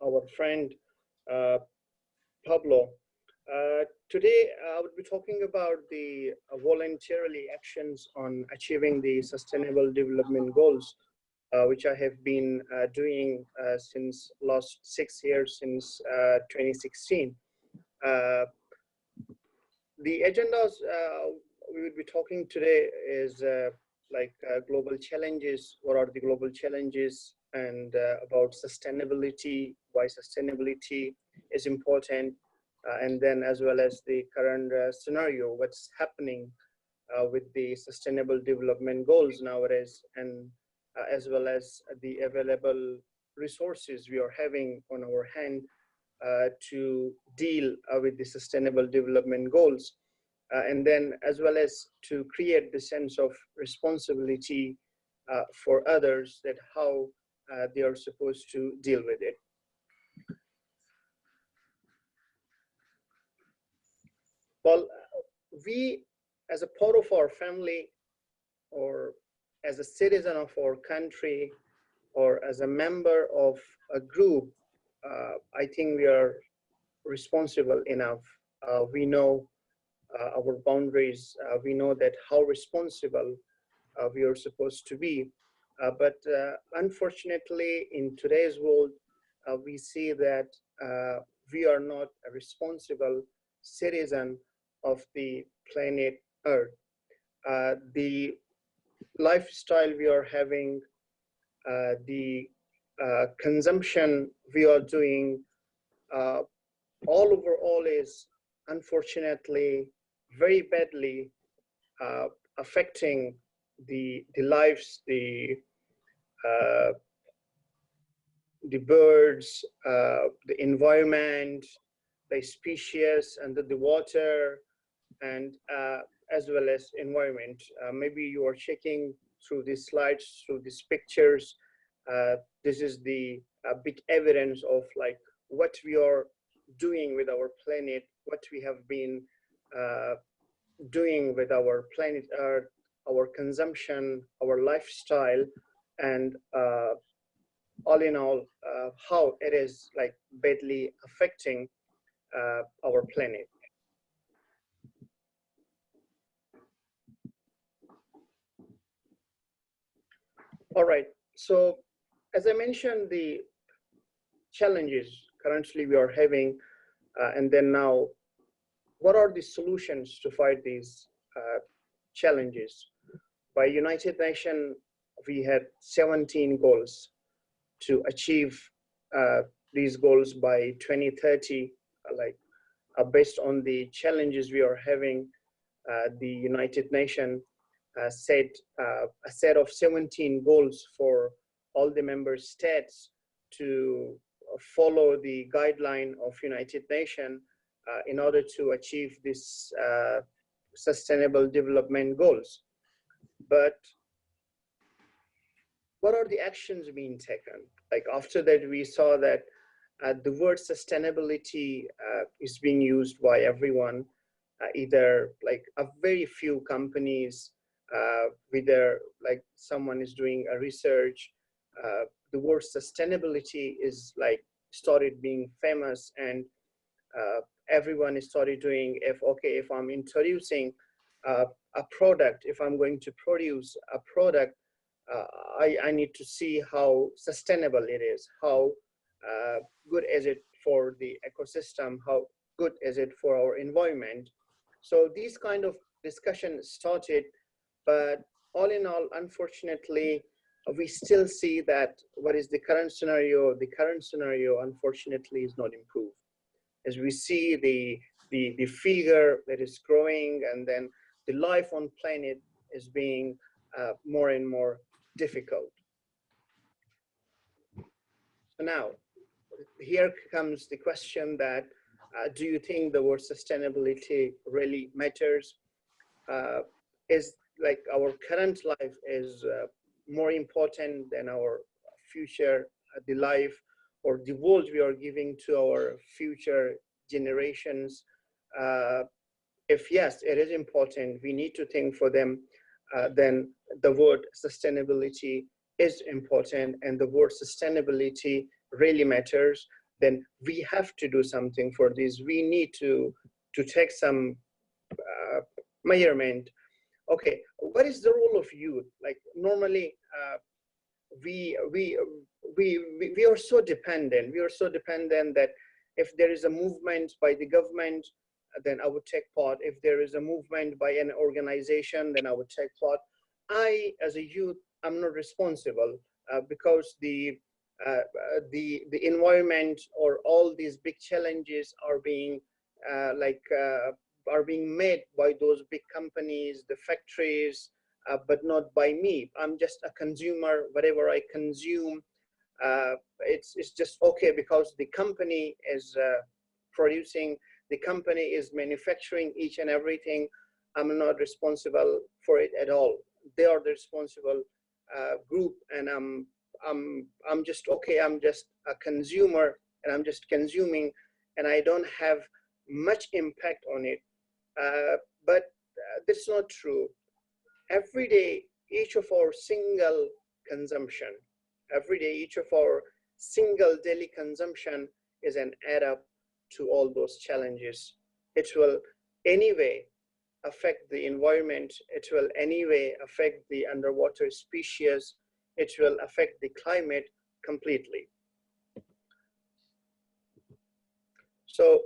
our friend Pablo. Today, I would be talking about the voluntarily actions on achieving the Sustainable Development Goals, which I have been doing since last 6 years, since 2016. Uh, the agendas we will be talking today is global challenges. What are the global challenges, and about sustainability, why sustainability is important, and then as well as the current scenario, what's happening with the Sustainable Development Goals nowadays, and as well as the available resources we are having on our hand to deal with the Sustainable Development Goals, and then as well as to create the sense of responsibility for others, that how they are supposed to deal with it. Well, we as a part of our family, or as a citizen of our country, or as a member of a group, I think we are responsible enough. We know our boundaries. We know that how responsible we are supposed to be. But unfortunately, in today's world, we see that we are not a responsible citizen of the planet Earth. The lifestyle we are having, the consumption we are doing, all overall is unfortunately very badly affecting the lives, the birds, the environment, the species under the water, and as well as environment. Maybe you are checking through these slides, through these pictures. This is the big evidence of like what we are doing with our planet, what we have been doing with our planet Earth, our consumption, our lifestyle, and all in all, how it is like badly affecting our planet. All right, so as I mentioned, the challenges currently we are having, and then now, what are the solutions to fight these challenges? By United Nations, we had 17 goals to achieve these goals by 2030, based on the challenges we are having. The United Nations set a set of 17 goals for all the member states to follow the guideline of United Nations in order to achieve this sustainable development goals. But what are the actions being taken? Like after that, we saw that the word sustainability is being used by everyone, either like a very few companies, whether like someone is doing a research, the word sustainability is like started being famous, and everyone started doing, if I'm introducing a product, if I'm going to produce a product, I need to see how sustainable it is, how good is it for the ecosystem, how good is it for our environment. So these kind of discussion started, but all in all, unfortunately, we still see that what is the current scenario? The current scenario, unfortunately, is not improved. As we see the figure that is growing, and then the life on planet is being more and more difficult. So now, here comes the question that, do you think the word sustainability really matters? Is like our current life is more important than our future, the life or the world we are giving to our future generations? If yes, it is important, we need to think for them, then the word sustainability is important and the word sustainability really matters, then we have to do something for this. We need to take some measurement. Okay, what is the role of youth? Like normally, we we we are so dependent. We are so dependent that if there is a movement by the government, then I would take part. If there is a movement by an organization, then I would take part. I, as a youth, I'm not responsible because the environment or all these big challenges are being are being made by those big companies, the factories, but not by me. I'm just a consumer. Whatever I consume, it's just okay because the company is producing, the company is manufacturing each and everything. I'm not responsible for it at all. They are the responsible group, and I'm just okay. I'm just a consumer, and I'm just consuming, and I don't have much impact on it. But that's not true. Every day, each of our single consumption, every day, each of our single daily consumption is an add up to all those challenges. It will anyway affect the environment. It will anyway affect the underwater species. It will affect the climate completely. So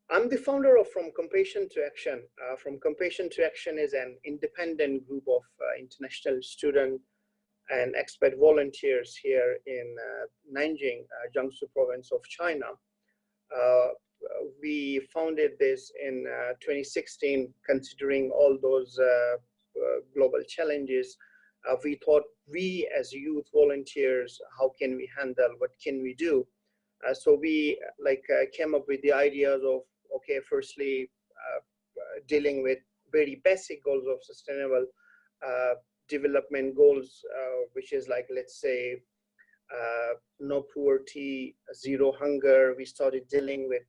I'm the founder of From Compassion to Action. From Compassion to Action is an independent group of international students and expert volunteers here in Nanjing, Jiangsu province of China. We founded this in 2016, considering all those global challenges. We thought, we as youth volunteers, how can we handle, what can we do? So we came up with the ideas of, okay, firstly, dealing with very basic goals of sustainable development goals, which is like, let's say, no poverty, zero hunger. We started dealing with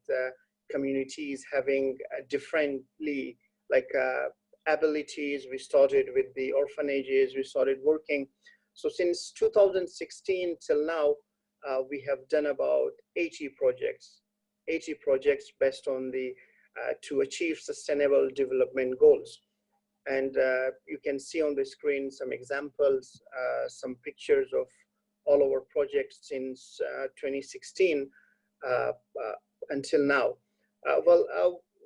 communities having differently abilities. We started with the orphanages. We started working. So since 2016 till now, we have done about 80 projects based on the to achieve sustainable development goals. And you can see on the screen some examples, some pictures of all our projects since 2016 until now.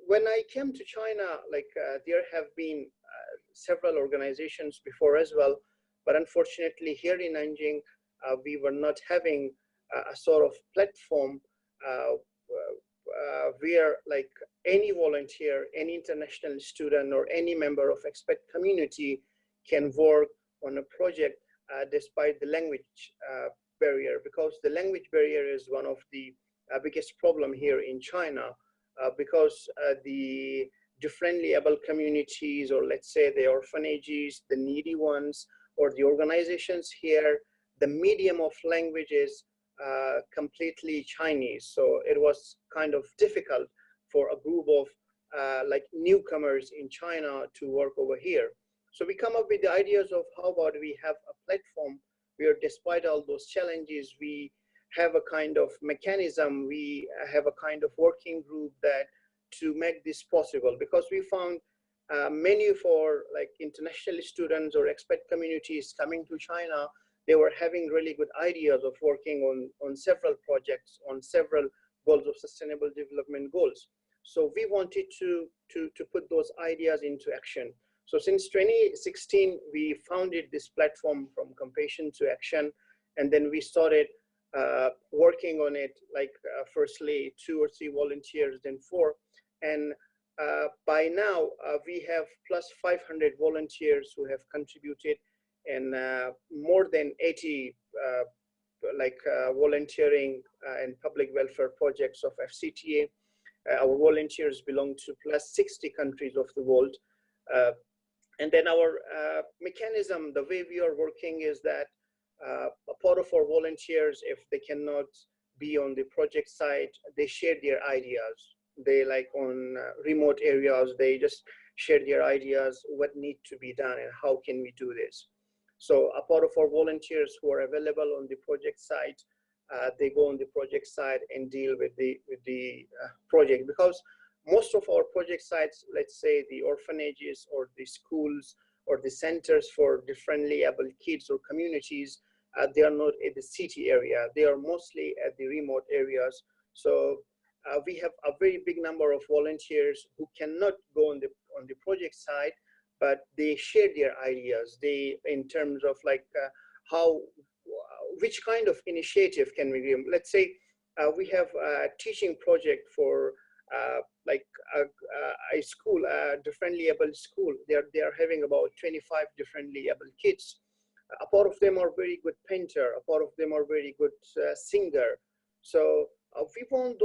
When I came to China, there have been several organizations before as well, but unfortunately here in Nanjing, we were not having a sort of platform where any volunteer, any international student, or any member of expert community can work on a project despite the language barrier, because the language barrier is one of the biggest problem here in China, because the differently able communities, or let's say the orphanages, the needy ones, or the organizations here, the medium of language is completely Chinese. So it was kind of difficult for a group of newcomers in China to work over here. So we come up with the ideas of how about we have a platform where, despite all those challenges, we have a kind of mechanism, we have a kind of working group that to make this possible, because we found many of our international students or expert communities coming to China, they were having really good ideas of working on several projects, on several goals of sustainable development goals. So we wanted to put those ideas into action. So since 2016, we founded this platform From Compassion to Action, and then we started working on it, firstly 2 or 3 volunteers, then 4. And by now, we have plus 500 volunteers who have contributed in more than 80 volunteering and public welfare projects of FCTA. Our volunteers belong to plus 60 countries of the world. And then our mechanism, the way we are working is that a part of our volunteers, if they cannot be on the project site, they share their ideas. They on remote areas, they just share their ideas, what needs to be done and how can we do this. So a part of our volunteers who are available on the project site, they go on the project site and deal with the project, because most of our project sites, let's say the orphanages or the schools or the centers for differently able kids or communities, they are not in the city area. They are mostly at the remote areas. So we have a very big number of volunteers who cannot go on the project side, but they share their ideas. They, in terms of like how, which kind of initiative can we do? Let's say we have a teaching project for like a school, a differently able school. They are having about 25 differently able kids. A part of them are very good painter. A part of them are very good singer. So we want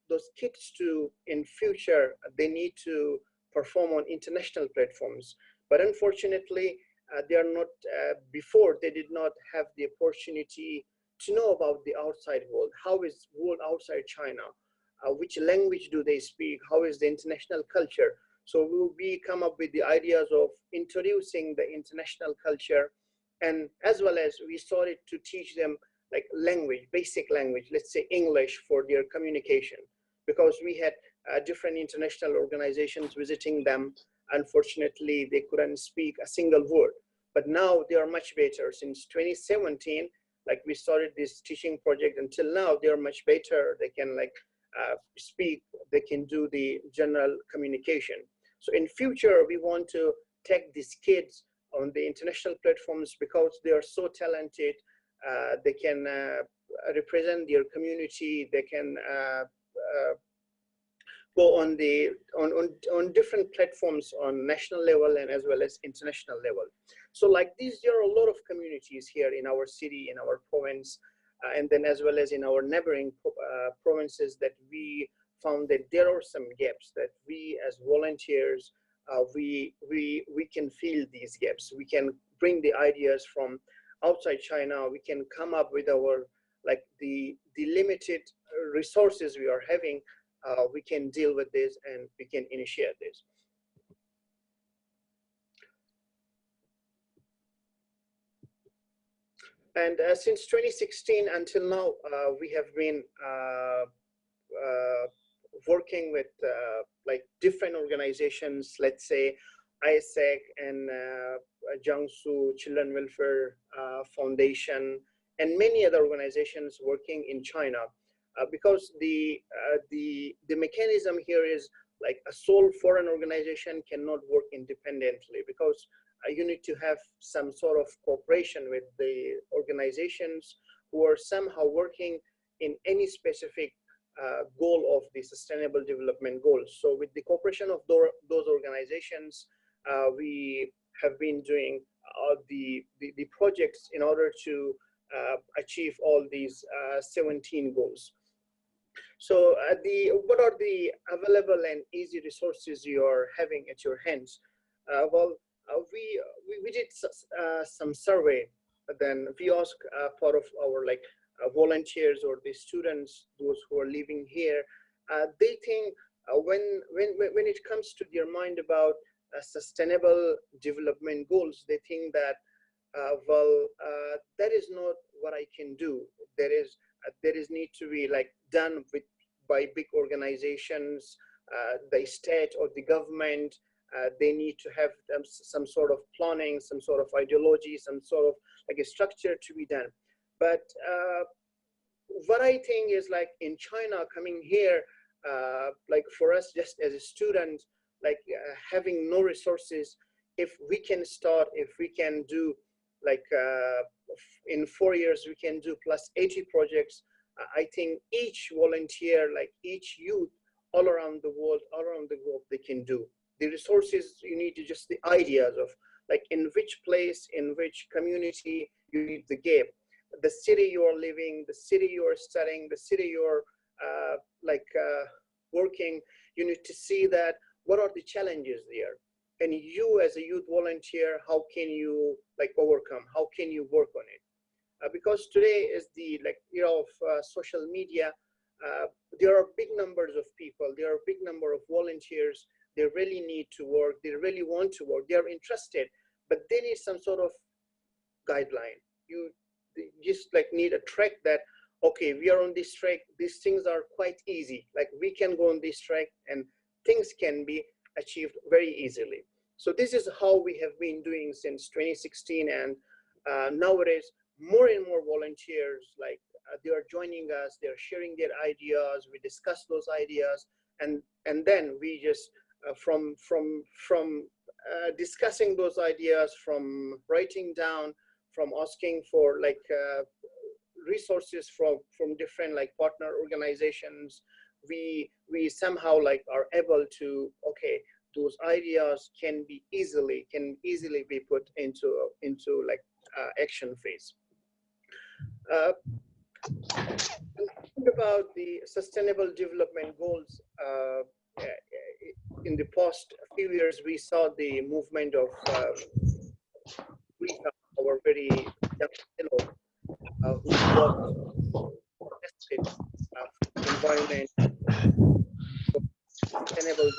those kids to, in future, they need to perform on international platforms. But unfortunately, they are not, before they did not have the opportunity to know about the outside world. How is world outside China? Which language do they speak? How is the international culture? So we come up with the ideas of introducing the international culture, and as well as we started to teach them like language, basic language, let's say English for their communication, because we had different international organizations visiting them. Unfortunately, they couldn't speak a single word, but now they are much better. Since 2017, like we started this teaching project, until now they are much better. They can like speak, they can do the general communication. So in future, we want to take these kids on the international platforms because they are so talented. They can represent their community. They can go on the on different platforms on national level and as well as international level. So like these, there are a lot of communities here in our city, in our province, and then as well as in our neighboring provinces, that we found that there are some gaps that we as volunteers, we can fill these gaps. We can bring the ideas from outside China. We can come up with our, like the limited resources we are having. We can deal with this and we can initiate this. And since 2016 until now, we have been working with like different organizations, let's say ISEC and Jiangsu Children Welfare Foundation, and many other organizations working in China. Because the mechanism here is like a sole foreign organization cannot work independently, because you need to have some sort of cooperation with the organizations who are somehow working in any specific goal of the sustainable development goals. So with the cooperation of those organizations, we have been doing the projects in order to achieve all these 17 goals. So what are the available and easy resources you are having at your hands? Well, we did some survey. Then we asked part of our like volunteers or the students, those who are living here, they think when it comes to their mind about sustainable development goals, they think that well, that is not what I can do. There is need to be like done by big organizations, the state or the government. They need to have some sort of planning, some sort of ideology, some sort of like a structure to be done. But what I think is like in China, coming here, like for us just as a student, like having no resources, if we can start, if we can do like in 4 years, we can do plus 80 projects. I think each volunteer, like each youth all around the world, all around the globe, they can do. The resources, you need to just the ideas of like in which place, in which community you need the gap. The city you are living, the city you are studying, the city you're working, you need to see that what are the challenges there. And you as a youth volunteer, how can you like overcome? How can you work on it? Because today is the like era of social media. There are big numbers of people. There are big number of volunteers. They really need to work. They really want to work. They are interested, but they need some sort of guideline. You just like need a track that, okay, we are on this track, these things are quite easy, like we can go on this track and things can be achieved very easily. So this is how we have been doing since 2016, and nowadays more and more volunteers, like they are joining us, they are sharing their ideas, we discuss those ideas, and then we just from discussing those ideas, from writing down, from asking for like resources from different like partner organizations, we somehow like are able to, okay, those ideas can easily be put into like action phase. Think about the sustainable development goals. In the past few years, we saw the movement of Greta, our very young fellow, who worked tested environment, sustainable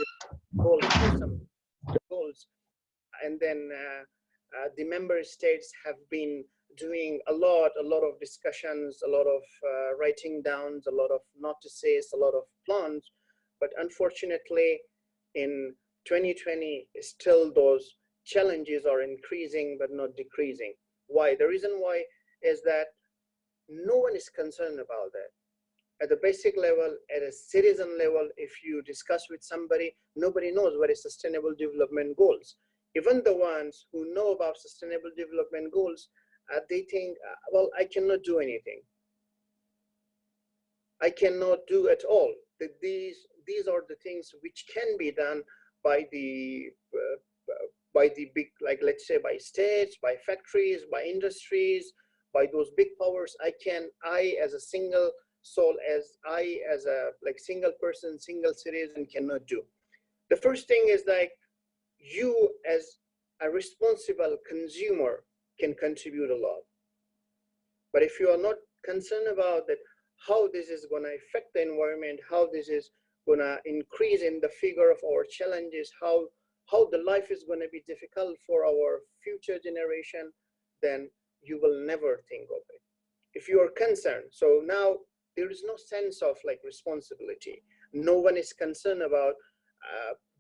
goals, for some goals, and then the member states have been doing a lot of discussions, a lot of writing downs, a lot of notices, a lot of plans, but unfortunately in 2020 still those challenges are increasing but not decreasing. Why? The reason why is that no one is concerned about that. At the basic level, at a citizen level, if you discuss with somebody, nobody knows what is sustainable development goals. Even the ones who know about sustainable development goals, they think, well, I cannot do anything. I cannot do at all. These are the things which can be done by the big, like let's say by states, by factories, by industries, by those big powers. I as a single soul, as a like single person, single citizen cannot do. The first thing is like you as a responsible consumer can contribute a lot. But if you are not concerned about that, how this is going to affect the environment, how this is going to increase in the figure of our challenges, how the life is going to be difficult for our future generation, then you will never think of it. If you are concerned, so now there is no sense of like responsibility. No one is concerned about,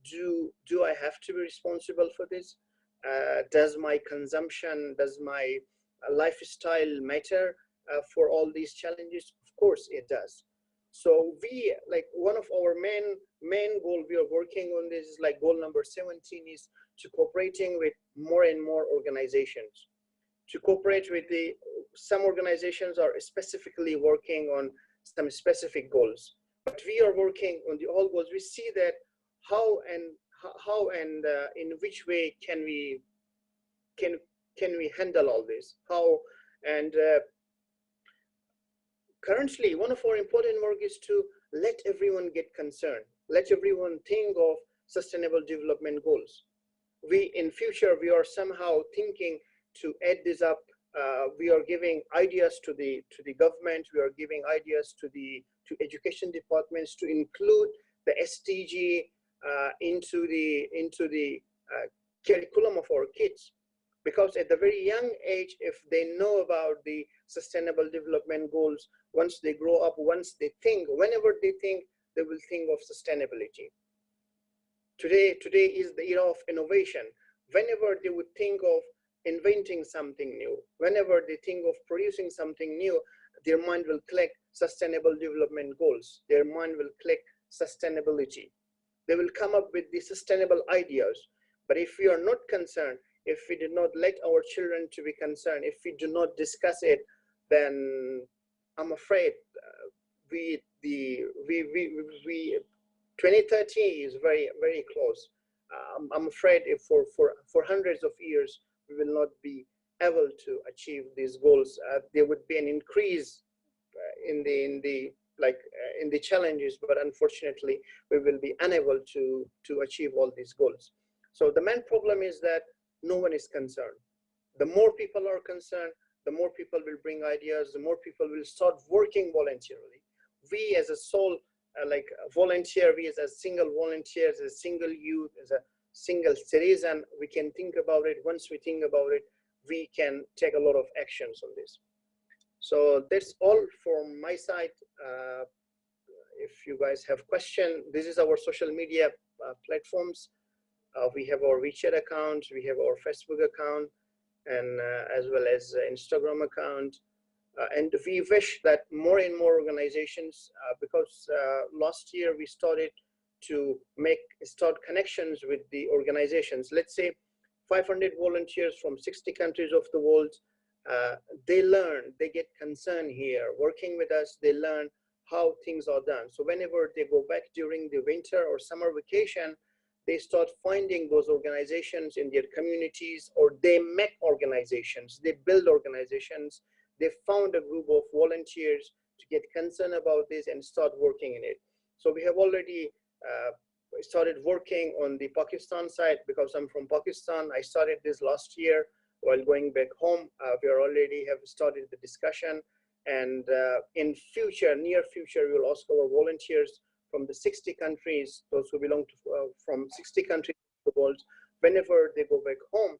do I have to be responsible for this? Does my consumption, does my lifestyle matter for all these challenges? Of course it does. So we, like one of our main goal we are working on this is like goal number 17 is to cooperating with more and more organizations. To cooperate with some organizations are specifically working on some specific goals, but we are working on the all goals. We see that how and in which way can we handle all this? How and currently one of our important work is to let everyone get concerned, let everyone think of sustainable development goals. We in future we are somehow thinking to add this up. We are giving ideas to the government. We are giving ideas to education departments to include the SDG into the curriculum of our kids, because at the very young age, if they know about the sustainable development goals, once they grow up, once they think, whenever they think, they will think of sustainability. Today is the era of innovation. Whenever they would think of inventing something new, whenever they think of producing something new, their mind will click sustainable development goals. Their mind will click sustainability. They will come up with the sustainable ideas. But if we are not concerned, if we do not let our children to be concerned, if we do not discuss it, then I'm afraid 2030 is very, very close. I'm afraid if for hundreds of years, we will not be able to achieve these goals. There would be an increase in the challenges, but unfortunately, we will be unable to achieve all these goals. So the main problem is that no one is concerned. The more people are concerned, the more people will bring ideas, the more people will start working voluntarily. We as a sole like volunteer, we as a single volunteer, as a single youth, as a single citizen, we can think about it. Once we think about it, we can take a lot of actions on this. So that's all from my side. If you guys have questions, this is our social media platforms. We have our WeChat account, we have our Facebook account, and as well as Instagram account. And we wish that more and more organizations, because last year we started to start connections with the organizations. Let's say 500 volunteers from 60 countries of the world. They learn, they get concerned here, working with us, they learn how things are done. So whenever they go back during the winter or summer vacation, they start finding those organizations in their communities, or they make organizations, they build organizations. They found a group of volunteers to get concerned about this and start working in it. So we have already started working on the Pakistan side, because I'm from Pakistan. I started this last year while going back home. We already have started the discussion, and in future, near future, we will ask our volunteers from the 60 countries, those who belong to from 60 countries of the world, whenever they go back home,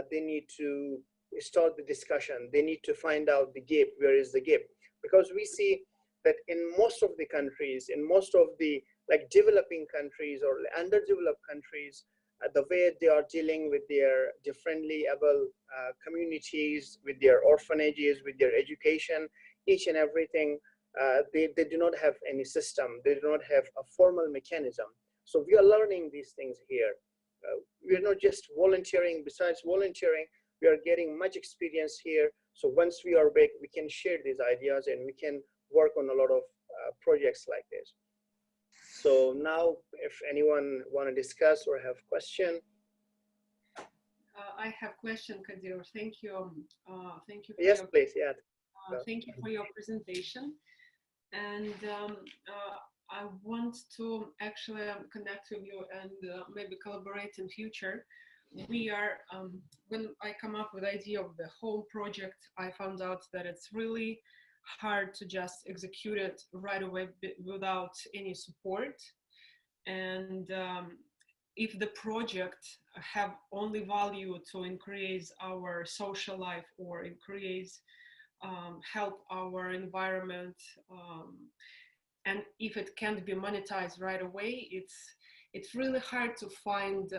they need to start the discussion. They need to find out the gap. Where is the gap? Because we see that in most of the countries, in most of the like developing countries or underdeveloped countries, the way they are dealing with their differently able communities, with their orphanages, with their education, each and everything, they do not have any system. They do not have a formal mechanism. So we are learning these things here. We are not just volunteering. Besides volunteering, we are getting much experience here. So once we are back, we can share these ideas and we can work on a lot of projects like this. So now, if anyone want to discuss or have question. I have question, Qadir. Thank you. Thank you. Yes, please. Yeah. Thank you for your presentation. And I want to actually connect with you and maybe collaborate in future. We are, when I come up with the idea of the whole project, I found out that it's really hard to just execute it right away without any support. And if the project have only value to increase our social life or increase help our environment, and if it can't be monetized right away, it's really hard to find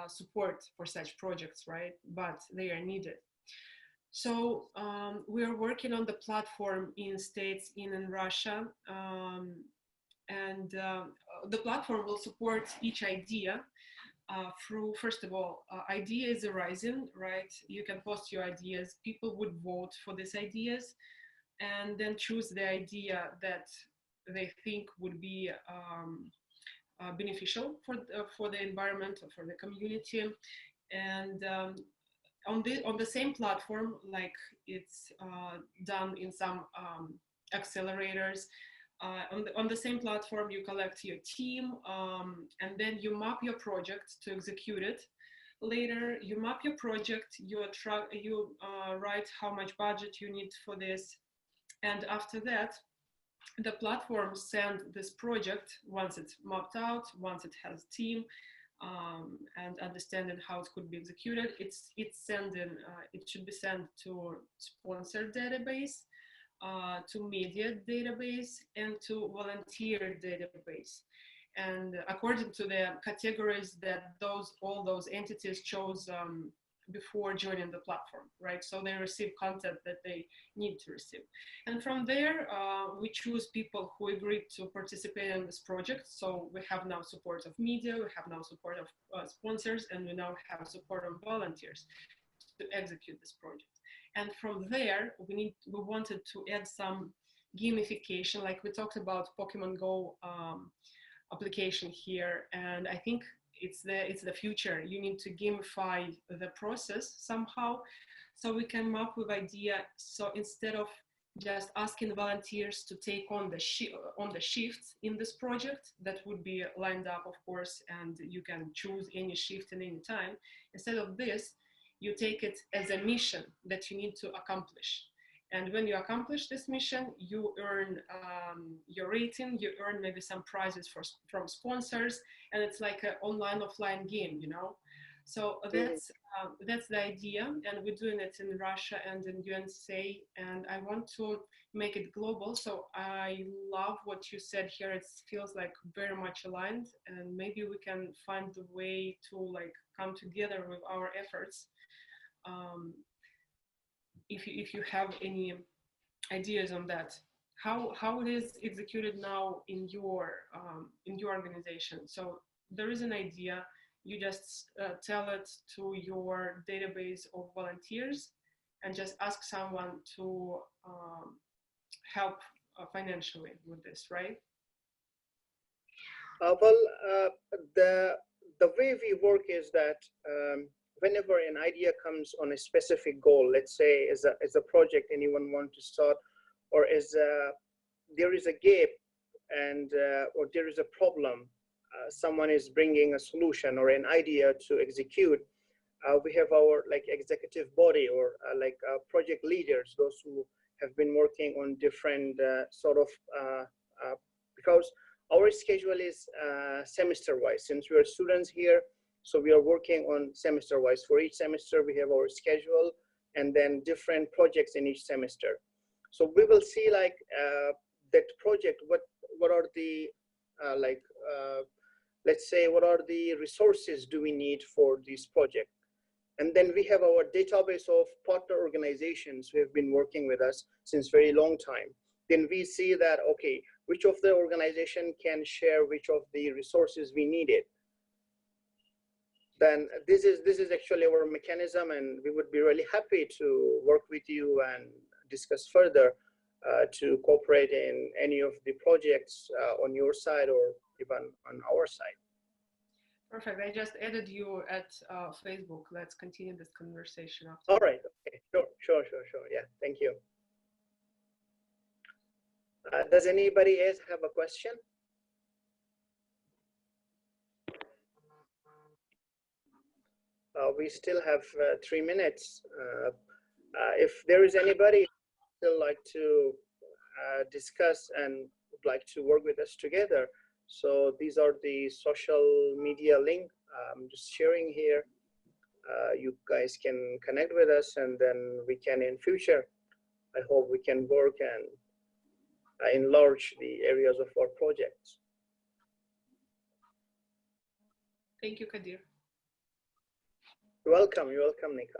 support for such projects, right? But they are needed. So we are working on the platform in States, in Russia, and the platform will support each idea through, first of all, ideas arising, right? You can post your ideas, people would vote for these ideas, and then choose the idea that they think would be beneficial for the environment or for the community. And on the same platform, like it's done in some accelerators, on the same platform, you collect your team, and then you map your project to execute it. Later, you map your project, you write how much budget you need for this. And after that, the platform send this project, once it's mapped out, once it has team, and understanding how it could be executed, it's sending, it should be sent to sponsor database, to media database, and to volunteer database. And according to the categories that all those entities chose before joining the platform, right? So they receive content that they need to receive. And from there, we choose people who agreed to participate in this project. So we have now support of media, we have now support of sponsors, and we now have support of volunteers to execute this project. And from there, we wanted to add some gamification, like we talked about Pokemon Go application here, and I think it's the future. You need to gamify the process somehow, so we came up with idea. So instead of just asking volunteers to take on the shifts in this project, that would be lined up, of course, and you can choose any shift at any time. Instead of this, you take it as a mission that you need to accomplish. And when you accomplish this mission, you earn your rating, you earn maybe some prizes from sponsors, and it's like an online offline game, you know? So that's the idea, and we're doing it in Russia and in USA, and I want to make it global. So I love what you said here. It feels like very much aligned, and maybe we can find the way to like come together with our efforts. If you have any ideas on that, how it is executed now in your organization. So there is an idea, you just tell it to your database of volunteers and just ask someone to help financially with this, right? Well, the way we work is that whenever an idea comes on a specific goal, let's say is a project anyone want to start, or there is a gap and or there is a problem, someone is bringing a solution or an idea to execute. We have our like executive body or project leaders, those who have been working on different because our schedule is semester wise. Since we are students here, so we are working on semester wise. For each semester, we have our schedule and then different projects in each semester. So we will see like that project, what are the let's say, what are the resources do we need for this project? And then we have our database of partner organizations who have been working with us since very long time. Then we see that, okay, which of the organization can share which of the resources we needed. Then this is actually our mechanism, and we would be really happy to work with you and discuss further to cooperate in any of the projects on your side or even on our side. Perfect. I just added you at Facebook. Let's continue this conversation after. All right. Okay. Sure. Yeah. Thank you. Does anybody else have a question? We still have 3 minutes. If there is anybody still like to discuss and would like to work with us together, so these are the social media link. I'm just sharing here. You guys can connect with us, and then we can in future, I hope we can work and enlarge the areas of our projects. Thank you, Qadir. You're welcome, Nika.